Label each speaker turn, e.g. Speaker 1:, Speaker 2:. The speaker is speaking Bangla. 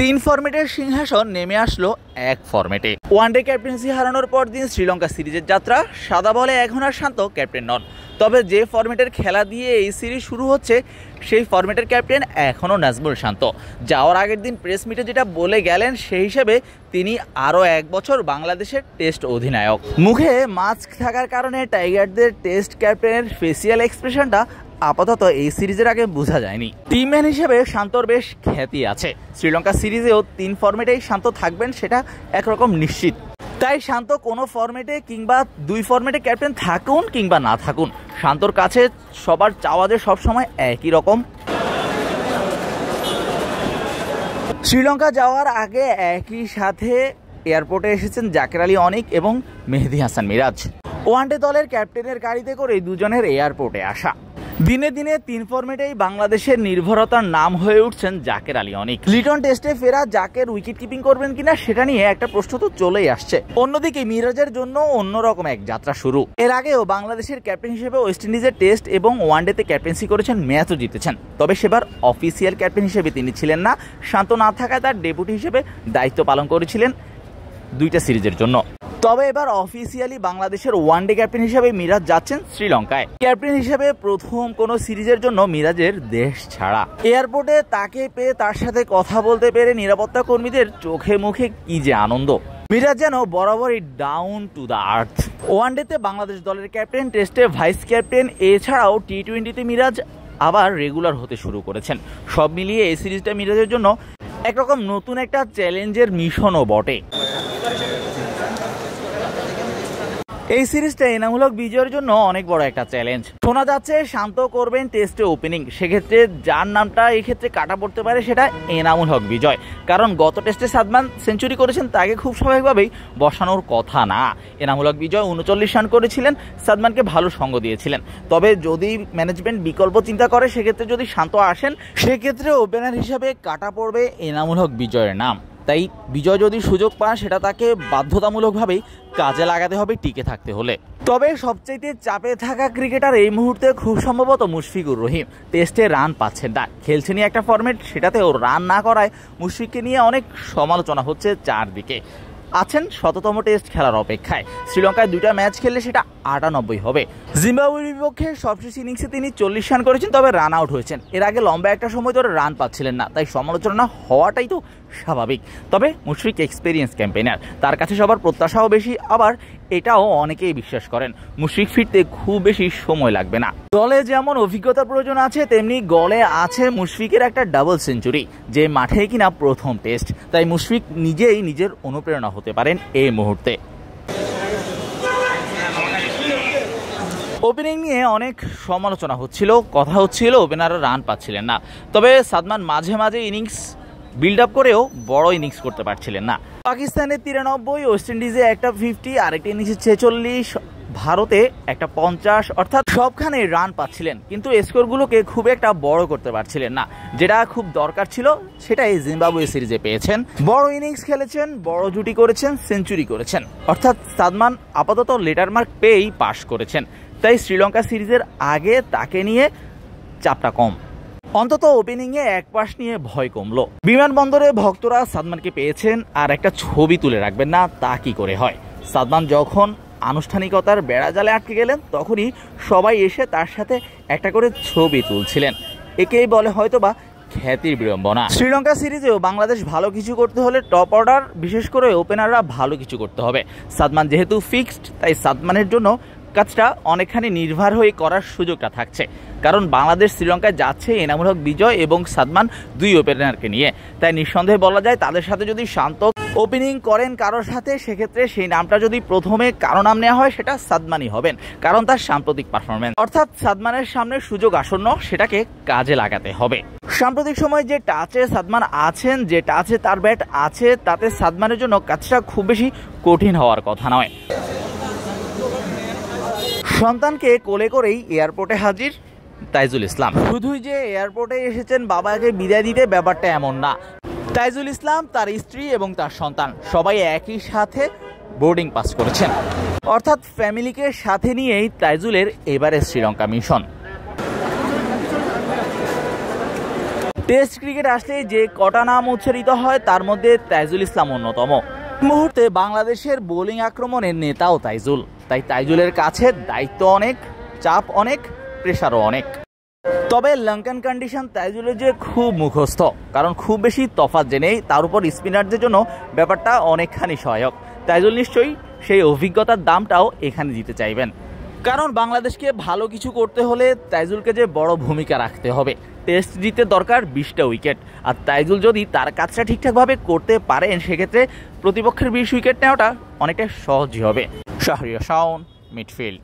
Speaker 1: তিন ফরম্যাটের সিংহাসন নেমে আসলো এক ফরম্যাটে। ওয়ানডে ক্যাপ্টেন্সি হারানোর পর দিন শ্রীলঙ্কা সিরিজের যাত্রা। সাদা বলে এখন আর শান্ত ক্যাপ্টেন নন, তবে যে ফরম্যাটের খেলা দিয়ে এই সিরিজ শুরু হচ্ছে সেই ফরম্যাটের ক্যাপ্টেন এখনও নাজমুল শান্ত। যাওয়ার আগের দিন প্রেস মিটে যেটা বলে গেলেন সেই হিসেবে তিনি আরও 1 বছর বাংলাদেশের টেস্ট অধিনায়ক। মুখে মাস্ক থাকার কারণে টাইগারদের টেস্ট ক্যাপ্টেনের ফেসিয়াল এক্সপ্রেশনটা আপাতত এই সিরিজের আগে বোঝা যায়নি। টিমম্যান হিসেবে শান্তর বেশ খ্যাতি আছে। শ্রীলঙ্কা সিরিজেও 3 ফরম্যাটেই শান্ত থাকবেন সেটা একরকম নিশ্চিত। তাই শান্ত কোনো ফরম্যাটে কিংবা 2 ফরম্যাটে ক্যাপ্টেন থাকুন কিংবা না থাকুন, শান্তর কাছে সবার চাওয়া যে সবসময় একই রকম। শ্রীলঙ্কা যাওয়ার আগে একই সাথে এয়ারপোর্টে এসেছেন জাকের আলী অনিক এবং মেহেদী হাসান মিরাজ। ওয়ানডে দলের ক্যাপ্টেনের গাড়িতে করে দুজনের এয়ারপোর্টে আসা। দিনে দিনে 3 ফরম্যাটেই বাংলাদেশের নির্ভরতার নাম হয়ে উঠছেন জাকের আলী অনিক। লিটন টেস্টে ফেরা জাকের উইকেট কিপিং করবেন কিনা সেটা নিয়ে একটা প্রশ্ন তো চলেই আসছে। অন্যদিকে মিরাজের জন্য অন্যরকম এক যাত্রা শুরু। এর আগেও বাংলাদেশের ক্যাপ্টেন হিসেবে ওয়েস্ট ইন্ডিজের টেস্ট এবং ওয়ানডেতে ক্যাপ্টেন্সি করেছেন, ম্যাচও জিতেছেন। তবে সেবার অফিসিয়াল ক্যাপ্টেন হিসেবে তিনি ছিলেন না। শান্ত না থাকায় তার ডেপুটি হিসেবে দায়িত্ব পালন করেছিলেন 2টা সিরিজের জন্য। তবে এবার অফিসিয়ালি বাংলাদেশের ওয়ানডে ক্যাপ্টেন হিসেবে মিরাজ যাচ্ছেন শ্রীলঙ্কায়। ক্যাপ্টেন হিসেবে প্রথম কোনো সিরিজের জন্য মিরাজের দেশ ছাড়া। এয়ারপোর্টে তাকে পেয়ে তার সাথে কথা বলতে পেরে নিরাপত্তা কর্মীদের চোখে মুখে কি যে আনন্দ। মিরাজ যেন বরাবরই ডাউন টু দ্য আর্থ। ওয়ানডেতে বাংলাদেশ দলের ক্যাপ্টেন, টেস্টে ভাইস ক্যাপ্টেন, এছাড়াও টি-20তে মিরাজ আবার রেগুলার হতে শুরু করেছেন। সব মিলিয়ে এই সিরিজটা মিরাজের জন্য একরকম নতুন একটা চ্যালেঞ্জের মিশনও বটে। এই সিরিজটা এনামূলক বিজয়ের জন্য অনেক বড় একটা চ্যালেঞ্জ। শোনা যাচ্ছে শান্ত করবেন টেস্টে ওপেনিং। সেক্ষেত্রে যার নামটা এই ক্ষেত্রে কাটা পড়তে পারে সেটা এনামুল হক বিজয়, কারণ গত টেস্টে সাদমান সেঞ্চুরি করেছেন, তাকে খুব স্বাভাবিকভাবেই বসানোর কথা না। এনামুল হক বিজয় 39 রান করেছিলেন, সাদমানকে ভালো সঙ্গ দিয়েছিলেন। তবে যদি ম্যানেজমেন্ট বিকল্প চিন্তা করে সেক্ষেত্রে যদি শান্ত আসেন সেক্ষেত্রে ওপেনার হিসাবে কাটা পড়বে এনামুল হক বিজয়ের নাম। তাই বিজয় যদি সুযোগ পান সেটা তাকে বাধ্যতামূলকভাবেই কাজে লাগাতে হবে টিকে থাকতে হলে। তবে সবচেয়ে চাপে থাকা ক্রিকেটার এই মুহূর্তে খুব সম্ভবত মুশফিকুর রহিম। টেস্টে রান পাচ্ছেন না, খেলছেনই একটা ফরম্যাট, সেটাতেও রান না করায় মুশফিককে নিয়ে অনেক সমালোচনা হচ্ছে চারদিকে। আছেন শততম টেস্ট খেলার অপেক্ষায়। শ্রীলঙ্কায় 2টা ম্যাচ খেললে সেটা 98 হবে। জিম্বাবুয়ের বিপক্ষে সবশেষ ইনিংসে তিনি 40 রান করেছেন, তবে রান আউট হয়েছেন। এর আগে লম্বা একটা সময় ধরে রান পাচ্ছিলেন না, তাই সমালোচনা হওয়াটাই তো স্বাভাবিক। তবে মুশফিক এক্সপেরিয়েন্স ক্যাম্পেইনার, তার কাছে সবার প্রত্যাশাও বেশি। আবার এটাও অনেকেই বিশ্বাস করেন মুশফিক ফিরতে খুব বেশি সময় লাগবে না। দলে যেমন অভিজ্ঞতার প্রয়োজন আছে, তেমনি গলে আছে মুশফিকের একটা ডাবল সেঞ্চুরি, যে মাঠে কিনা প্রথম টেস্ট। তাই মুশফিক নিজেই নিজের অনুপ্রেরণা হতে পারেন এই মুহূর্তে। ওপেনিং নিয়ে অনেক সমালোচনা হচ্ছিল, কথা হচ্ছিল ওপেনাররা রান পাচ্ছিলেন না। তবে সাদমান মাঝে মাঝে ইনিংস বিল্ড আপ করেও বড় ইনিংস করতে পারছিলেন না। পাকিস্তানের 93, ওয়েস্ট ইন্ডিজে একটা 50, আরেকটা ইনিংসে 46, ভারতে একটা 50, অর্থাৎ সবখানে রান পাচ্ছিলেন, কিন্তু স্কোরগুলোকে খুব একটা বড় করতে পারছিলেন না। যেটা খুব দরকার ছিল সেটাই জিম্বাবুয়ে সিরিজে পেয়েছেন। বড় ইনিংস খেলেছেন, বড় জুটি করেছেন, সেঞ্চুরি করেছেন, অর্থাৎ সাদমান আপাতত লেটার মার্ক পেয়েই পাস করেছেন। তাই শ্রীলঙ্কা সিরিজের আগে তাকে নিয়ে চাপটা কম। অন্তত ওপেনিংয়ে এক পাশ নিয়ে ভয় কমলো। বিমানবন্দরে ভক্তরা সাদমানকে পেয়েছেন, আর একটা ছবি তুলে রাখবেন না তা কি করে হয়। সাদমান যখন আনুষ্ঠানিকতার বেড়াজালে আটকে গেলেন তখনই সবাই এসে তার সাথে একটা করে ছবি তুলছিলেন। একেই বলে হয়তোবা খ্যাতির বিড়ম্বনা। শ্রীলঙ্কা সিরিজেও বাংলাদেশ ভালো কিছু করতে হলে টপ অর্ডার, বিশেষ করে ওপেনাররা ভালো কিছু করতে হবে। সাদমান যেহেতু ফিক্সড, তাই সাদমানের জন্য কাজটা অনেকখানি নির্ভর হয়ে করার সুযোগটা থাকছে, কারণ বাংলাদেশ শ্রীলঙ্কায় যাচ্ছে এনামুল হক বিজয় এবং সাদমান 2 ওপেনারকে নিয়ে। তাই নিঃসন্দেহে বলা যায় তাদের সাথে যদি শান্ত ওপেনিং করেন কারোর সাথে, সেক্ষেত্রে সেই নামটা যদি প্রথমে কারো নাম নেওয়া হয় সেটা সাদমানই হবেন, কারণ তার সাম্প্রতিক পারফরমেন্স। অর্থাৎ সাদমানের সামনে সুযোগ আসন্ন, সেটাকে কাজে লাগাতে হবে। সাম্প্রতিক সময় যে টাচে সাদমান আছেন, যে টাচে তার ব্যাট আছে, তাতে সাদমানের জন্য কাজটা খুব বেশি কঠিন হওয়ার কথা নয়। সন্তানকে কোলে করেই এয়ারপোর্টে হাজির তাইজুল ইসলাম। শুধুই যে এয়ারপোর্টে এসেছেন বাবাকে বিদায় দিতে, ব্যাপারটা এমন না। তাইজুল ইসলাম, তার স্ত্রী এবং তার সন্তান সবাই একই সাথে বোর্ডিং পাস করেছেন। অর্থাৎ ফ্যামিলিকে সাথে নিয়েই তাইজুলের এবারে শ্রীলঙ্কা মিশন। টেস্ট ক্রিকেট আসলে যে কটা নাম উচ্চারিত হয় তার মধ্যে তাইজুল ইসলাম অন্যতম। মুহূর্তে বাংলাদেশের বোলিং আক্রমণের নেতাও তাইজুল, তাই তাইজুলের কাছে দায়িত্ব অনেক, চাপ অনেক, প্রেশারও অনেক। তবে লঙ্কান কন্ডিশন তাইজুলের যে খুব মুখস্থ, কারণ খুব বেশি তফাৎ যে নেই, তার উপর স্পিনারদের জন্য ব্যাপারটা অনেকখানি সহায়ক। তাইজুল নিশ্চয়ই সেই অভিজ্ঞতার দামটাও এখানে দিতে চাইবেন, কারণ বাংলাদেশকে ভালো কিছু করতে হলে তাইজুলকে যে বড় ভূমিকা রাখতে হবে। টেস্ট জিতে দরকার 20টা উইকেট, আর তাইজুল যদি তার কাজটা ঠিকঠাকভাবে করতে পারেন সেক্ষেত্রে প্রতিপক্ষের 20 উইকেট নেওয়াটা অনেকটা সহজই হবে। শাহরিয়ার শাওন, মিডফিল্ড।